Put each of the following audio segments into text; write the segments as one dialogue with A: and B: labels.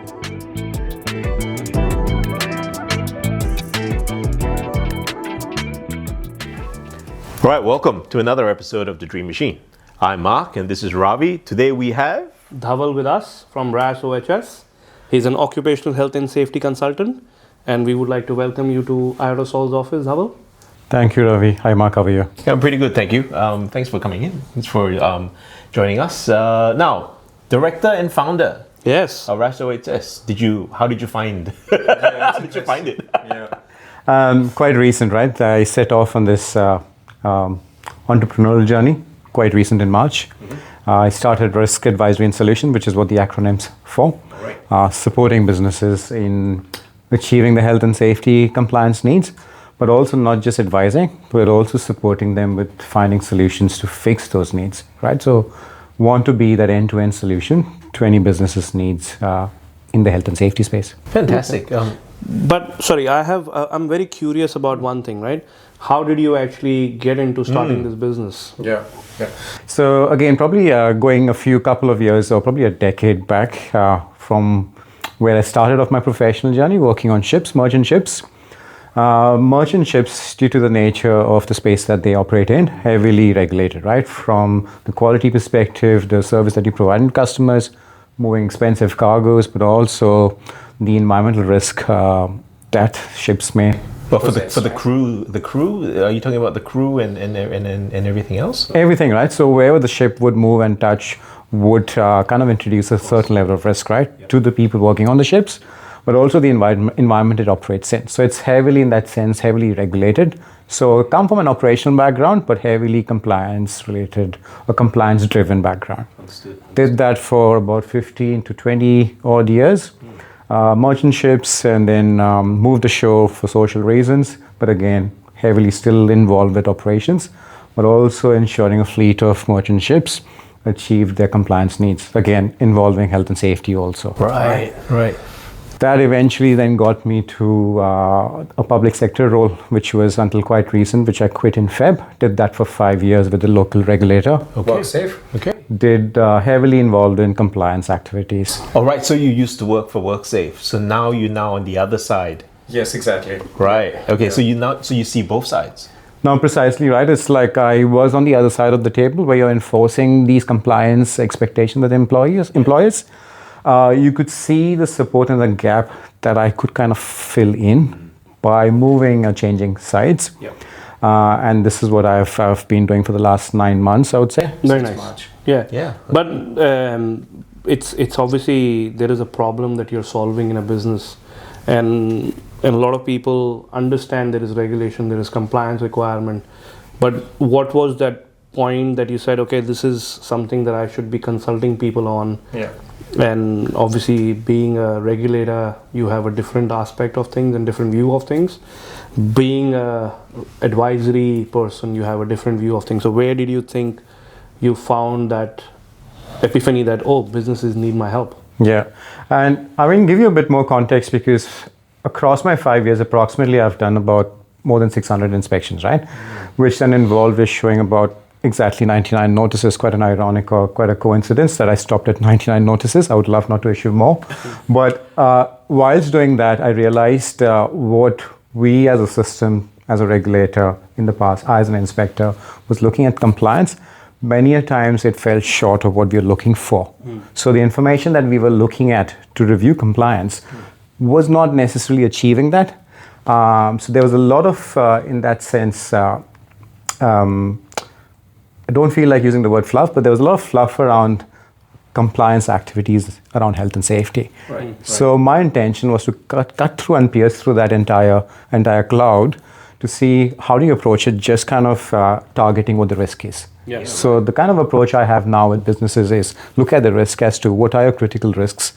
A: All right, welcome to another episode of The Dream Machine. I'm Mark and this is Ravi. Today we have
B: Dhawal with us from OHS. He's an occupational health and safety consultant, and we would like to welcome you to Aerosol's office, Dhawal.
C: Thank you, Ravi. Hi, Mark. How are you?
A: Yeah, I'm pretty good, thank you. Thanks for coming in. Thanks for joining us. Now, director and founder.
B: Yes.
A: Of OHS. How did you find? How did you find it?
C: Quite recent, right? I set off on this entrepreneurial journey. Quite recent in March. I started Risk Advisory and Solution, which is what the acronym's for.
A: Right.
C: Supporting businesses in achieving the health and safety compliance needs, but also not just advising, but also supporting them with finding solutions to fix those needs, right? So want to be that end-to-end solution to any business's needs in the health and safety space.
A: Fantastic.
B: But sorry, I'm very curious about one thing, right? How did you actually get into starting this business?
A: Yeah.
C: So again, probably going couple of years or probably a decade back from where I started off my professional journey, working on ships, merchant ships. Merchant ships, due to the nature of the space that they operate in, heavily regulated, right? From the quality perspective, the service that you provide to customers, moving expensive cargoes, but also the environmental risk that ships may.
A: But for the crew, are you talking about the crew and everything else?
C: Everything, right? So wherever the ship would move and touch would kind of introduce a certain level of risk, right? To the people working on the ships, but also the environment it operates in. So it's heavily, in that sense, heavily regulated. So I come from an operational background, but heavily compliance-related or compliance-driven background.
A: Understood.
C: Did that for about 15 to 20 odd years. Merchant ships, and then moved ashore for social reasons, but again, heavily still involved with operations, but also ensuring a fleet of merchant ships achieved their compliance needs, again, involving health and safety also.
A: Right.
C: That eventually then got me to a public sector role, which was until quite recent, which I quit in Feb. Did that for 5 years with the local regulator.
A: Okay. WorkSafe. Okay.
C: Did heavily involved in compliance activities.
A: All right. So you used to work for WorkSafe. So now you're on the other side.
D: Yes, exactly.
A: Right. Okay. Yeah. So you see both sides.
C: No, precisely right. It's like I was on the other side of the table where you're enforcing these compliance expectations with employers. You could see the support and the gap that I could kind of fill in by moving or changing sides.
A: Yep.
C: And this is what I've been doing for the last 9 months, I would say.
B: Very nice.
D: March.
B: Yeah. But it's obviously there is a problem that you're solving in a business, and a lot of people understand there is regulation, there is compliance requirement. But what was that point that you said, okay, this is something that I should be consulting people on?
D: Yeah.
B: And obviously, being a regulator, you have a different aspect of things and different view of things. Being a advisory person, you have a different view of things. So where did you think you found that epiphany that, businesses need my help?
C: Yeah. And I will give you a bit more context, because across my 5 years, approximately, I've done about more than 600 inspections, right? Which then involved issuing about exactly 99 notices. Quite an ironic or quite a coincidence that I stopped at 99 notices. I would love not to issue more. But whilst doing that, I realized what we as a system, as a regulator in the past, I as an inspector, was looking at compliance. Many a times it fell short of what we were looking for. So the information that we were looking at to review compliance was not necessarily achieving that. So there was a lot of, in that sense, I don't feel like using the word fluff, but there was a lot of fluff around compliance activities around health and safety.
A: Right.
C: So my intention was to cut through and pierce through that entire cloud to see how do you approach it, just kind of targeting what the risk is.
B: Yes.
C: So the kind of approach I have now with businesses is look at the risk as to what are your critical risks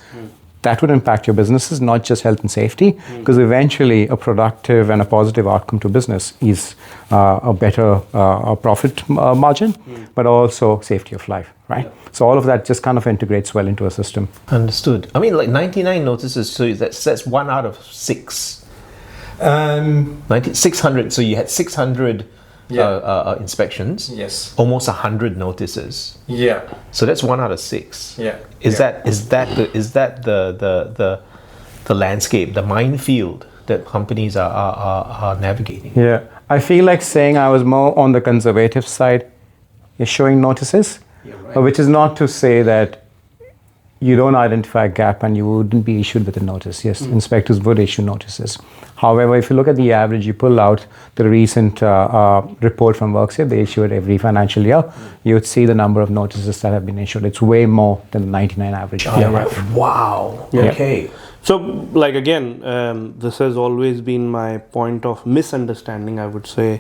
C: that would impact your businesses, not just health and safety, because eventually a productive and a positive outcome to business is a better profit margin, but also safety of life, right? Yeah. So all of that just kind of integrates well into a system.
A: Understood. I mean, like 99 notices, so that's 1 out of 6. 600, so you had 600 inspections,
D: Yes.
A: almost 100 notices.
D: Yeah.
A: So that's 1 out of 6.
D: Yeah.
A: Is that the landscape, the minefield that companies are navigating?
C: Yeah, I feel like saying I was more on the conservative side, issuing notices, which is not to say that you don't identify a gap and you wouldn't be issued with a notice. Yes, inspectors would issue notices. However, if you look at the average, you pull out the recent report from WorkSafe, they issue it every financial year, you would see the number of notices that have been issued. It's way more than the 99 average.
A: Wow.
B: Yeah.
A: Okay.
B: So, like again, this has always been my point of misunderstanding, I would say.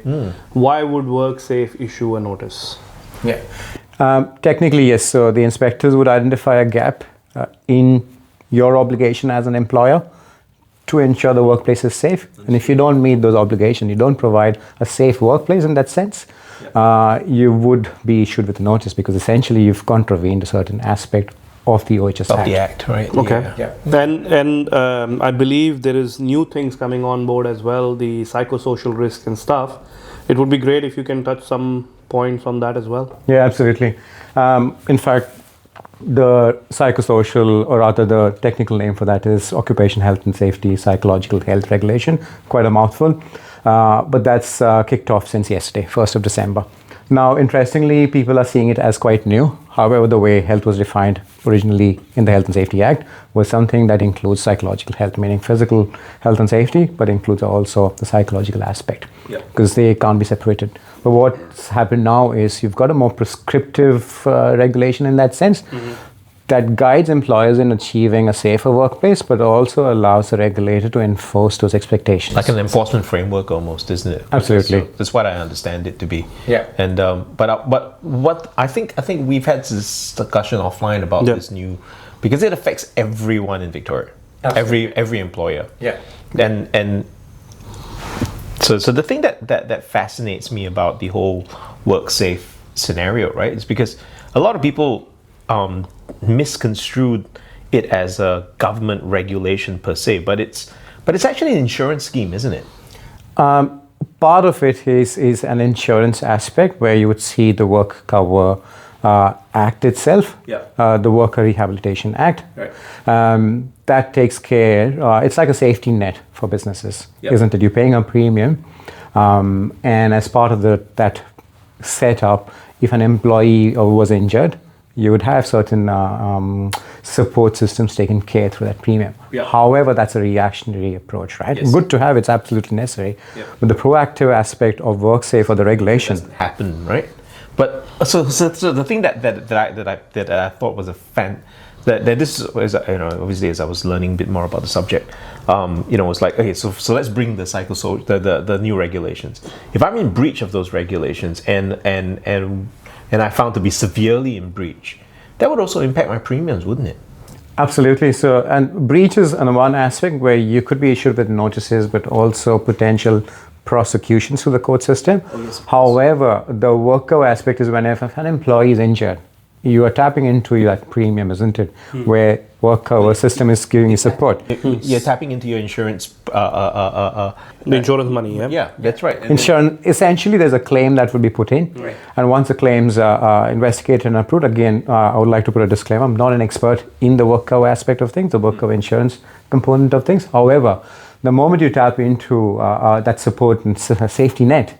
B: Why would WorkSafe issue a notice?
D: Yeah.
C: Technically, yes. So the inspectors would identify a gap in your obligation as an employer to ensure the workplace is safe. And if you don't meet those obligations, you don't provide a safe workplace in that sense, you would be issued with a notice because essentially you've contravened a certain aspect of the OHS Act.
A: Of the Act, right?
B: Okay.
D: Yeah.
B: And I believe there is new things coming on board as well, the psychosocial risk and stuff. It would be great if you can touch some points on that as well.
C: Yeah, absolutely. In fact, the psychosocial, or rather the technical name for that is Occupational Health and Safety Psychological Health Regulation. Quite a mouthful. But that's kicked off since yesterday, 1st of December. Now, interestingly, people are seeing it as quite new. However, the way health was defined originally in the Health and Safety Act was something that includes psychological health, meaning physical health and safety, but includes also the psychological aspect, because they can't be separated. But what's happened now is you've got a more prescriptive regulation in that sense that guides employers in achieving a safer workplace, but also allows the regulator to enforce those expectations.
A: Like an enforcement framework almost, isn't it?
C: Absolutely.
A: That's what I understand it to be.
D: Yeah.
A: And but what I think we've had this discussion offline about this new, because it affects everyone in Victoria, every employer.
D: Yeah.
A: And so the thing that fascinates me about the whole WorkSafe scenario, right, is because a lot of people misconstrued it as a government regulation per se, but it's actually an insurance scheme, isn't it?
C: Part of it is an insurance aspect where you would see the Work Cover Act itself, the Worker Rehabilitation Act.
D: Right.
C: That takes care, it's like a safety net for businesses, isn't it? You're paying a premium, and as part of that setup, if an employee was injured, you would have certain support systems taken care through that premium. However, that's a reactionary approach, right?
A: Yes.
C: Good to have, it's absolutely necessary. But the proactive aspect of WorkSafe or the regulation
A: Doesn't happen, right? But so the thing that I thought was that this is, obviously as I was learning a bit more about the subject, was like, okay, so let's bring the psychosocial the new regulations. If I'm in breach of those regulations and I found to be severely in breach, that would also impact my premiums, wouldn't it?
C: Absolutely. So, and breach is on one aspect where you could be issued with notices, but also potential prosecutions through the court system. However, the worker aspect is whenever an employee is injured, you are tapping into that premium, isn't it? Where work cover system is giving you support.
A: You're tapping into your insurance.
B: The insurance money,
A: Yeah, that's right.
C: Insurance, essentially, there's a claim that will be put in.
D: Right.
C: And once the claims are investigated and approved, again, I would like to put a disclaimer. I'm not an expert in the work cover aspect of things, the work cover insurance component of things. However, the moment you tap into that support and safety net,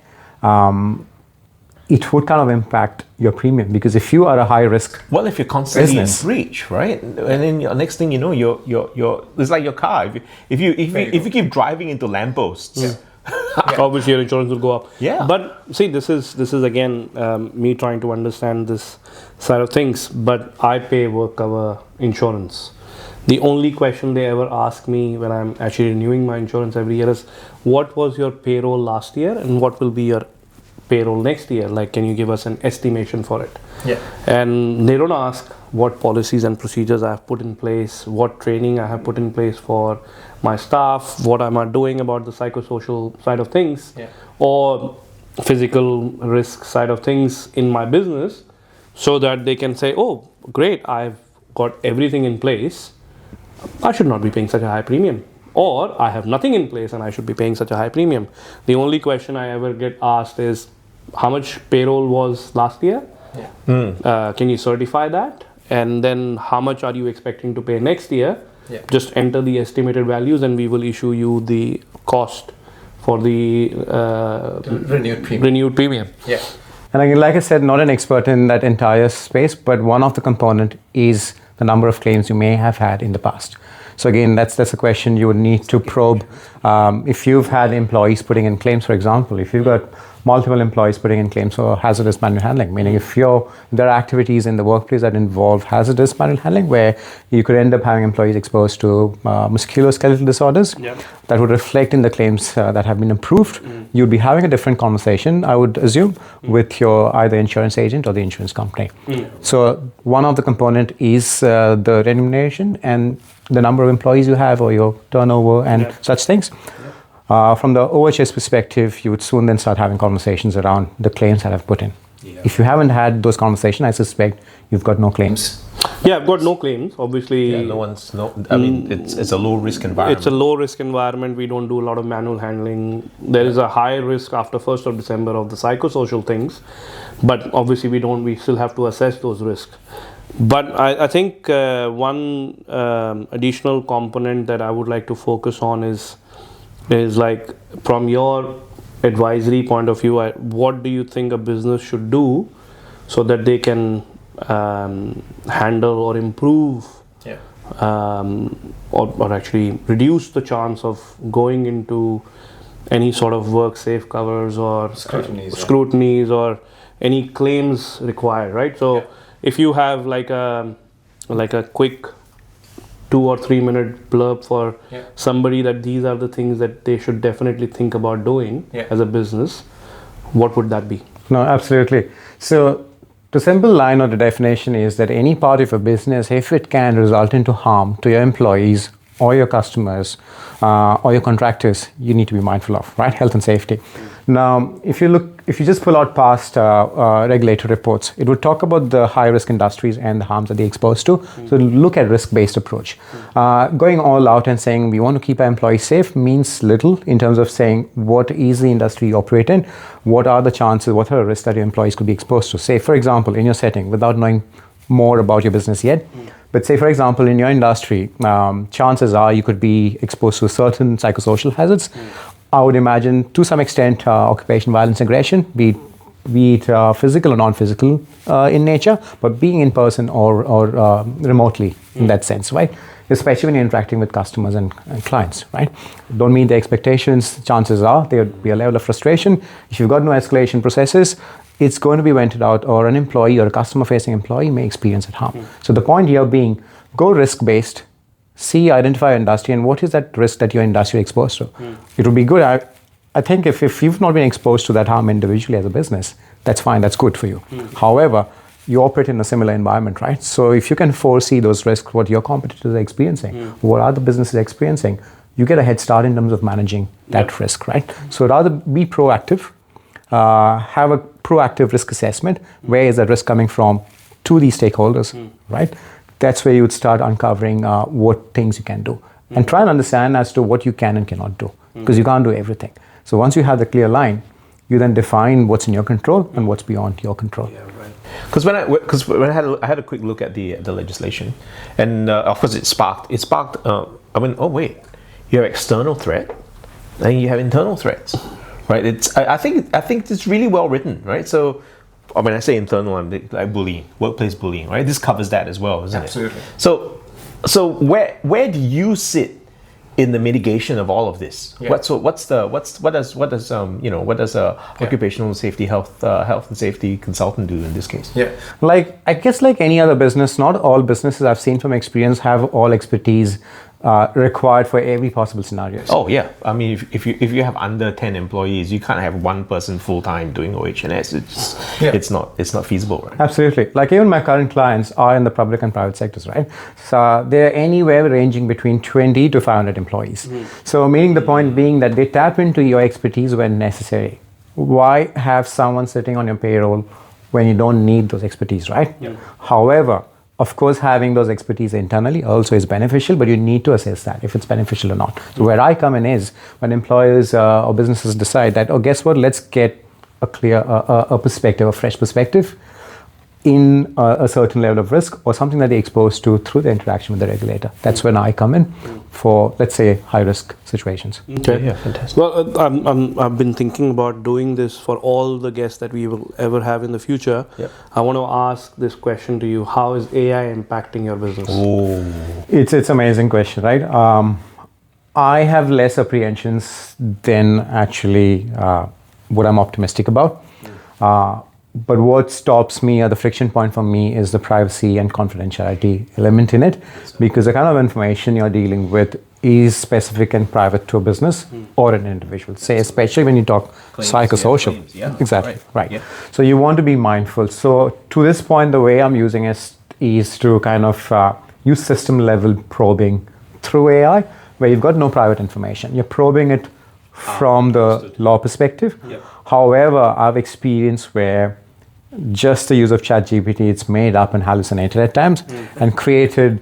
C: it would kind of impact your premium, because if you are a high risk
A: if you're constantly
C: business,
A: in breach, right, and then next thing you know, you're it's like your car. If you keep driving into lampposts,
B: obviously your insurance will go up.
A: Yeah.
B: But see, this is again me trying to understand this side of things. But I pay work cover insurance. The only question they ever ask me when I'm actually renewing my insurance every year is, what was your payroll last year and what will be your payroll next year? Like, can you give us an estimation for it?
D: Yeah.
B: And they don't ask what policies and procedures I have put in place, what training I have put in place for my staff, what am I doing about the psychosocial side of things, or physical risk side of things in my business, so that they can say, oh, great, I've got everything in place, I should not be paying such a high premium. Or I have nothing in place and I should be paying such a high premium. The only question I ever get asked is, how much payroll was last year? Can you certify that? And then how much are you expecting to pay next year? Just enter the estimated values and we will issue you the cost for the renewed premium.
C: And again, like I said, not an expert in that entire space, but one of the component is the number of claims you may have had in the past. So again, that's a question you would need to probe. If you've had employees putting in claims, for example, if you've got multiple employees putting in claims for hazardous manual handling, meaning if there are activities in the workplace that involve hazardous manual handling where you could end up having employees exposed to musculoskeletal disorders, that would reflect in the claims that have been approved. You'd be having a different conversation, I would assume, with your either insurance agent or the insurance company. So one of the component is the remuneration and the number of employees you have or your turnover and such things. From the OHS perspective, you would soon then start having conversations around the claims that I've put in. If you haven't had those conversations, I suspect you've got no claims.
B: Yeah, I've got no claims. Obviously,
A: I mean, it's a low risk environment.
B: It's a low risk environment. We don't do a lot of manual handling. There is a high risk after 1st of December of the psychosocial things, but obviously we still have to assess those risks. But I think one additional component that I would like to focus on is like, from your advisory point of view, what do you think a business should do so that they can handle or improve or actually reduce the chance of going into any sort of work safe covers or scrutinies or any claims required, right? So if you have like a quick 2 or 3 minute blurb for somebody that these are the things that they should definitely think about doing as a business, what would that be?
C: No, absolutely. So the simple line or the definition is that any part of a business, if it can result into harm to your employees or your customers or your contractors, you need to be mindful of, right? Health and safety. Now, if you just pull out past regulatory reports, it would talk about the high risk industries and the harms that they're exposed to. So look at risk-based approach. Going all out and saying we want to keep our employees safe means little in terms of saying what is the industry you operate in, what are the chances, what are the risks that your employees could be exposed to. Say, for example, in your setting, without knowing more about your business yet, but say, for example, in your industry, chances are you could be exposed to certain psychosocial hazards. I would imagine, to some extent, occupational violence aggression, be it physical or non-physical in nature, but being in person or remotely in that sense, right? Especially when you're interacting with customers and clients, right? Don't meet the expectations, chances are there would be a level of frustration. If you've got no escalation processes, it's going to be vented out, or an employee or a customer-facing employee may experience that harm. So the point here being, go risk-based, identify your industry and what is that risk that your industry is exposed to. It would be good. I think if you've not been exposed to that harm individually as a business, that's fine, that's good for you. However, you operate in a similar environment, right? So if you can foresee those risks, what your competitors are experiencing, what other businesses are experiencing, you get a head start in terms of managing that risk, right? So rather be proactive, have a proactive risk assessment. Where is that risk coming from to these stakeholders, right? That's where you would start uncovering what things you can do and try and understand as to what you can and cannot do, because you can't do everything. So once you have the clear line, you then define what's in your control and what's beyond your control.
A: Yeah, right. Because when I had a quick look at the legislation, and of course it sparked. I went, oh wait, you have external threat, and you have internal threats, right? I think it's really well written, right? So when I say internal, I'm like bullying, workplace bullying, right? This covers that as well, isn't it?
C: Absolutely.
A: So where do you sit in the mitigation of all of this? What does occupational safety health and safety consultant do in this case?
C: I guess like any other business, not all businesses I've seen from experience have all expertise required for every possible scenario.
A: Oh yeah, I mean if you have under 10 employees, you can't have one person full time doing OHS. It's not feasible, right?
C: Absolutely. Like even my current clients are in the public and private sectors, right? So they're anywhere ranging between 20 to 500 employees. So meaning the point being that they tap into your expertise when necessary. Why have someone sitting on your payroll when you don't need those expertise, right? However, of course, having those expertise internally also is beneficial, but you need to assess that if it's beneficial or not. So where I come in is when employers or businesses decide that, oh, guess what, let's get a clear a perspective, a fresh perspective in a certain level of risk or something that they're exposed to through the interaction with the regulator. That's when I come in for, let's say, high risk situations.
B: Okay.
A: Yeah, fantastic.
B: Well, I've been thinking about doing this for all the guests that we will ever have in the future.
A: Yep.
B: I want to ask this question to you: how is AI impacting your business?
A: Oh,
C: It's an amazing question, right? I have less apprehensions than actually what I'm optimistic about. But what stops me, or the friction point for me, is the privacy and confidentiality element in it, because the kind of information you're dealing with is specific and private to a business or an individual. Say, especially when you talk psychosocial.
A: claims, yeah.
C: Exactly, right.
A: Yeah.
C: So you want to be mindful. So to this point, the way I'm using it is to kind of use system level probing through AI, where you've got no private information. You're probing it from the law perspective.
A: Yep.
C: However, I've experienced where just the use of ChatGPT, it's made up and hallucinated at times and created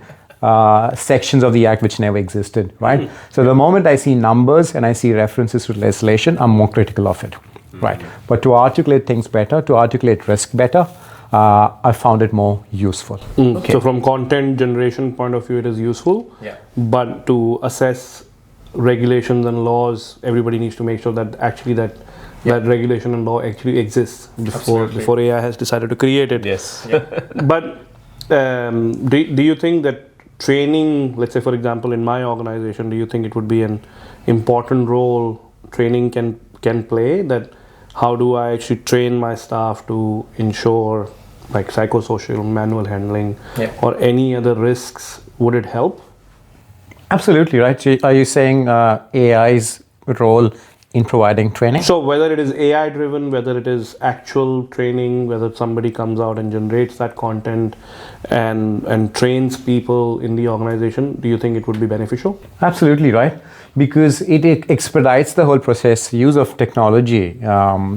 C: sections of the act which never existed, right? So the moment I see numbers and I see references to legislation, I'm more critical of it, right? But to articulate things better, to articulate risk better, I found it more useful.
A: Okay.
B: So from content generation point of view, it is useful.
A: Yeah.
B: But to assess regulations and laws, everybody needs to make sure that actually that regulation and law actually exists before AI has decided to create it.
A: yes.
B: But do you think that training, let's say for example in my organization, do you think it would be an important role training can play? That how do I actually train my staff to ensure like psychosocial, manual handling, or any other risks? Would it help?
C: Absolutely, right. So are you saying AI's role in providing training?
B: So whether it is AI driven, whether it is actual training, whether somebody comes out and generates that content and trains people in the organization, do you think it would be beneficial?
C: Absolutely, right. Because it expedites the whole process, use of technology.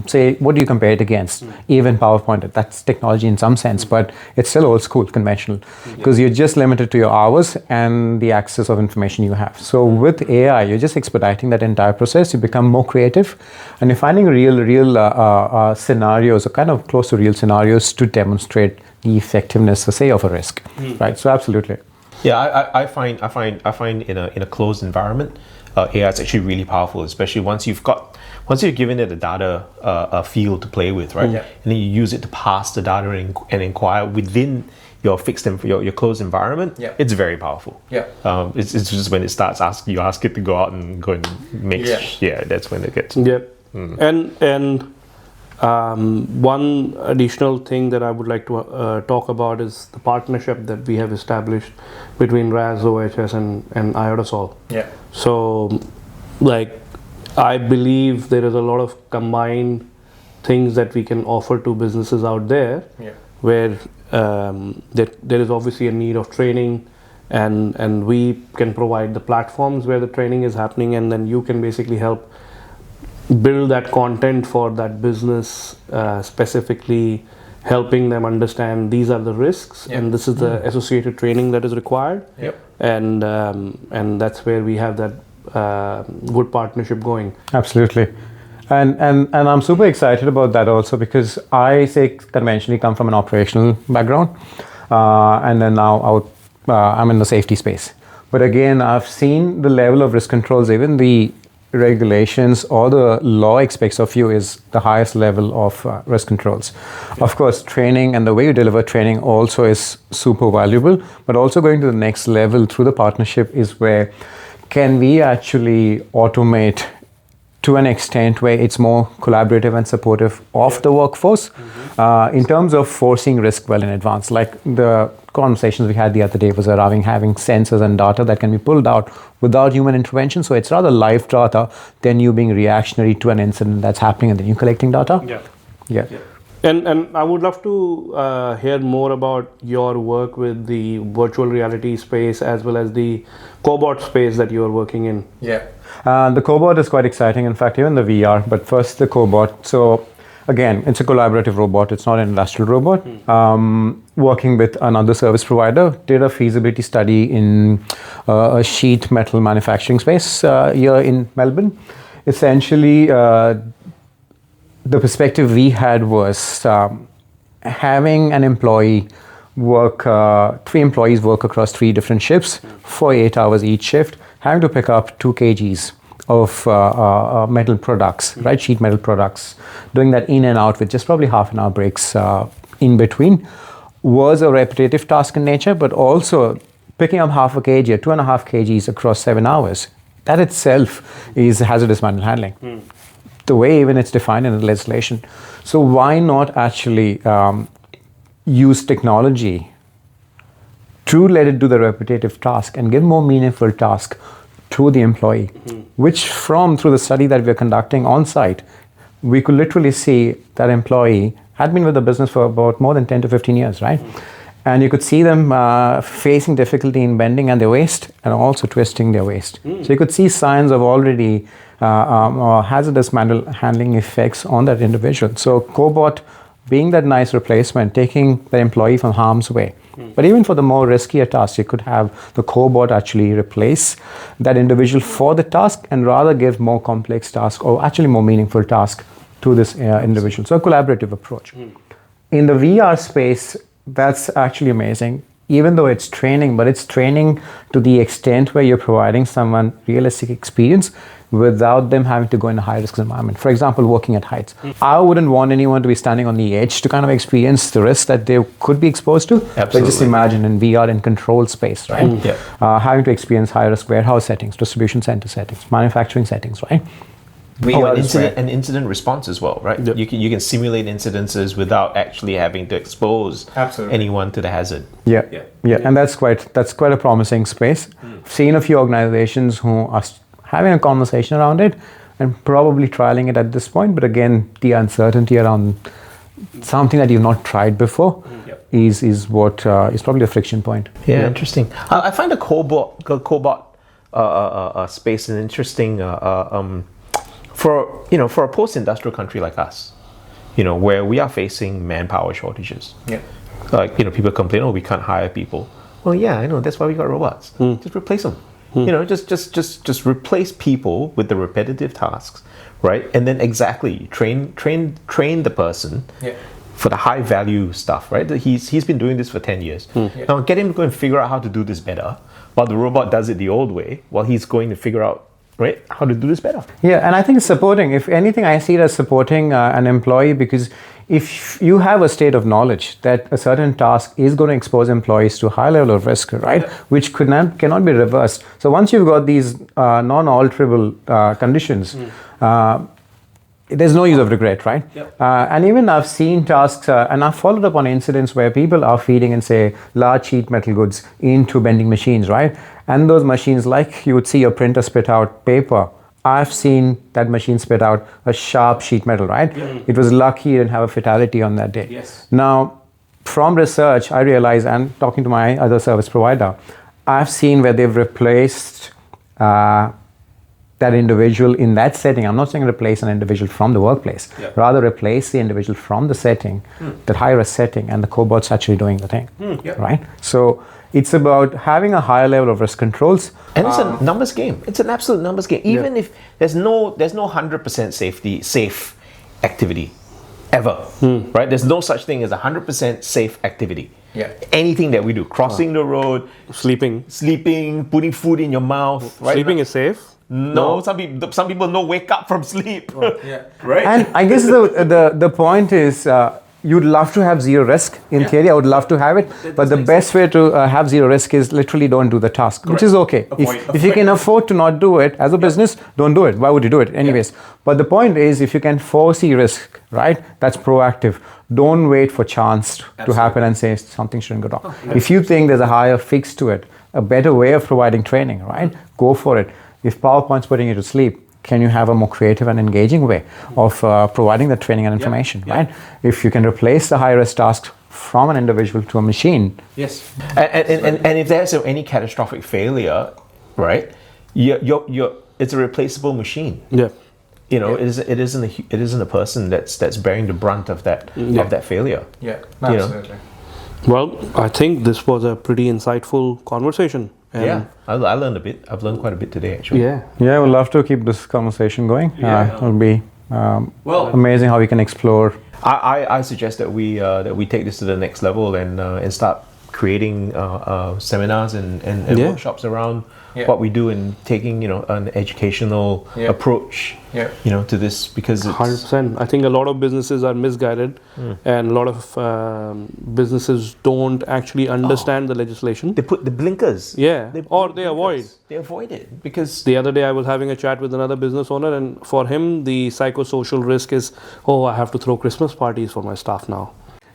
C: Say, what do you compare it against? Even PowerPoint, that's technology in some sense, but it's still old school, conventional, because you're just limited to your hours and the access of information you have. So with AI, you're just expediting that entire process. You become more creative, and you're finding real scenarios, or kind of close to real scenarios, to demonstrate the effectiveness, say, of a risk, right? So absolutely.
A: Yeah, I find in a closed environment, AI is actually really powerful, especially once you've given it the data field to play with, right? And then you use it to pass the data and inquire within your fixed your closed environment. It's very powerful. It's just when it starts asking, you ask it to go out and go and make. That's when it gets.
B: And one additional thing that I would like to talk about is the partnership that we have established between RAS, OHS, and IOTASOL. So, like, I believe there is a lot of combined things that we can offer to businesses out there, where there is obviously a need of training, and we can provide the platforms where the training is happening, and then you can basically help build that content for that business, specifically helping them understand these are the risks and this is the associated training that is required. And that's where we have that good partnership going.
C: Absolutely. And I'm super excited about that also, because I conventionally come from an operational background, and then now I'm in the safety space. But again, I've seen the level of risk controls, even the regulations or the law expects of you is the highest level of risk controls. Of course, training and the way you deliver training also is super valuable, but also going to the next level through the partnership is where can we actually automate to an extent where it's more collaborative and supportive of the workforce in terms of forcing risk well in advance. Like the conversations we had the other day was around having sensors and data that can be pulled out without human intervention. So it's rather live data than you being reactionary to an incident that's happening and then you collecting data.
B: And I would love to hear more about your work with the virtual reality space as well as the cobot space that you are working in.
C: The cobot is quite exciting. In fact, even the VR. But first, the cobot. So again, it's a collaborative robot. It's not an industrial robot. Working with another service provider, did a feasibility study in a sheet metal manufacturing space here in Melbourne. Essentially, the perspective we had was having an employee work, 3 employees work across 3 different shifts for 8 hours each shift, having to pick up 2 kgs of metal products, right, sheet metal products, doing that in and out with just probably half an hour breaks in between, was a repetitive task in nature, but also picking up half a kg or 2.5 kgs across 7 hours. That itself is hazardous manual handling. The way even it's defined in the legislation. So why not actually use technology to let it do the repetitive task and give more meaningful task to the employee, which through the study that we're conducting on site, we could literally see that employee had been with the business for about more than 10 to 15 years, right? And you could see them facing difficulty in bending at their waist and also twisting their waist. So you could see signs of already hazardous manual handling effects on that individual. So cobot being that nice replacement, taking the employee from harm's way. But even for the more riskier tasks, you could have the cobot actually replace that individual for the task and rather give more complex task or actually more meaningful task to this individual. So a collaborative approach. In the VR space, that's actually amazing. Even though it's training, but it's training to the extent where you're providing someone realistic experience without them having to go in a high-risk environment. For example, working at heights. I wouldn't want anyone to be standing on the edge to kind of experience the risk that they could be exposed to.
A: Absolutely.
C: But just imagine in VR in controlled space, right? Having to experience high-risk warehouse settings, distribution center settings, manufacturing settings, right?
A: Incident response as well, right?
B: Yep.
A: You can simulate incidences without actually having to expose anyone to the hazard.
C: Yeah, and that's quite a promising space. I've seen a few organizations who are having a conversation around it and probably trialing it at this point. But again, the uncertainty around something that you've not tried before is what is probably a friction point.
A: Yeah, interesting. I find the cobot space an interesting for a post-industrial country like us, where we are facing manpower shortages. Like people complain, we can't hire people. Well, yeah, I know, that's why we got robots. Just replace them. Just replace people with the repetitive tasks, right? And then train the person for the high value stuff, right? He's been doing this for 10 years. Now get him to go and figure out how to do this better, while the robot does it the old way, while he's going to figure out how to do this better.
C: Yeah, and I think it's supporting. If anything, I see it as supporting an employee, because if you have a state of knowledge that a certain task is going to expose employees to a high level of risk, right, which cannot be reversed. So once you've got these non-alterable conditions, there's no use of regret, right? And even I've seen tasks, and I've followed up on incidents where people are feeding in, say, large sheet metal goods into bending machines, right? And those machines, like you would see your printer spit out paper, I've seen that machine spit out a sharp sheet metal, right? It was lucky you didn't have a fatality on that day. Now, from research, I realized, and talking to my other service provider, I've seen where they've replaced that individual in that setting. I'm not saying replace an individual from the workplace, rather replace the individual from the setting, that high-risk setting, and the cobot's actually doing the thing, right? So it's about having a higher level of risk controls.
A: And it's a numbers game. It's an absolute numbers game. Even if there's no 100% safe activity ever, right? There's no such thing as 100% safe activity. Anything that we do, crossing the road,
B: Sleeping,
A: putting food in your mouth, right?
B: Sleeping is safe.
A: No, some people know wake up from sleep. Right.
C: And I guess the point is, you'd love to have zero risk. In theory, I would love to have it, but the best way to have zero risk is literally don't do the task, which is okay. If you can afford to not do it as a business, don't do it. Why would you do it anyways? But the point is, if you can foresee risk, right, that's proactive. Don't wait for chance to happen and say something shouldn't go wrong. If you think there's a higher fix to it, a better way of providing training, right, go for it. If PowerPoint's putting you to sleep, can you have a more creative and engaging way of providing the training and information, right? If you can replace the high-risk tasks from an individual to a machine.
A: And if there's any catastrophic failure, right, it's a replaceable machine. It isn't a person that's bearing the brunt of that failure.
C: Absolutely.
B: Well, I think this was a pretty insightful conversation.
A: I learned a bit. I've learned quite a bit today, actually.
C: I would love to keep this conversation going. It'll be Amazing how we can explore.
A: I suggest that we take this to the next level and start creating seminars and workshops around what we do and taking an educational approach to this, because it's
B: 100%. I think a lot of businesses are misguided, and a lot of businesses don't actually understand the legislation.
A: They put the blinkers.
B: They avoid.
A: They avoid it because
B: The other day I was having a chat with another business owner, and for him the psychosocial risk is, I have to throw Christmas parties for my staff now.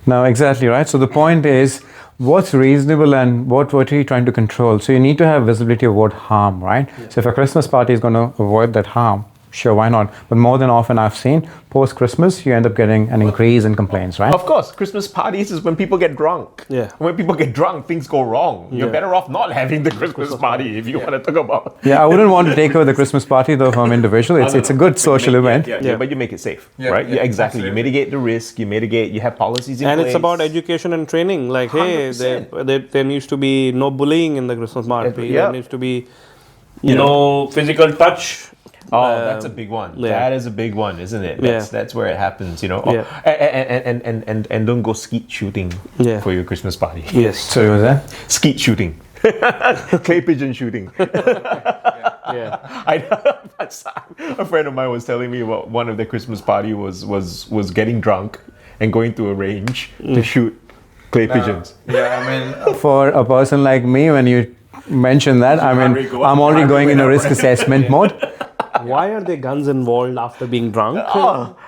C: No, exactly right. So the point is, what's reasonable and what are you trying to control? So you need to have visibility of what harm, right? So if a Christmas party is going to avoid that harm, sure, why not? But more than often I've seen, post-Christmas, you end up getting an increase in complaints, right?
A: Of course, Christmas parties is when people get drunk. When people get drunk, things go wrong. You're better off not having the Christmas party if you want to talk about.
C: I wouldn't want to take over the Christmas party though from individual. It's a good social event.
A: But you make it safe, right? Exactly. You mitigate the risk. You have policies in place.
B: And it's about education and training. Like,
A: 100%.
B: hey, there needs to be no bullying in the Christmas party.
A: Yeah.
B: There needs to be no physical touch.
A: That's a big one. That is a big one, isn't it? That's where it happens, And don't go skeet shooting for your Christmas party.
B: Yes.
C: So was that?
A: Skeet shooting. Clay pigeon shooting. A friend of mine was telling me about one of their Christmas party was getting drunk and going to a range to shoot clay pigeons.
C: For a person like me, when you mention that, I'm already going in a risk assessment mode.
B: Why are there guns involved after being drunk?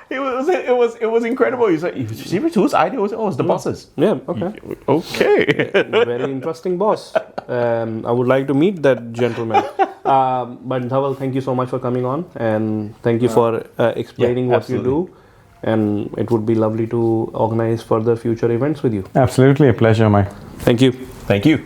A: It was incredible. He's like, whose idea was it? Oh, it's the boss's. Okay.
B: Very interesting boss. I would like to meet that gentleman. But Dhawal, thank you so much for coming on, and thank you for explaining what you do. And it would be lovely to organize further future events with you.
C: Absolutely, a pleasure, Mike.
B: Thank you.
A: Thank you.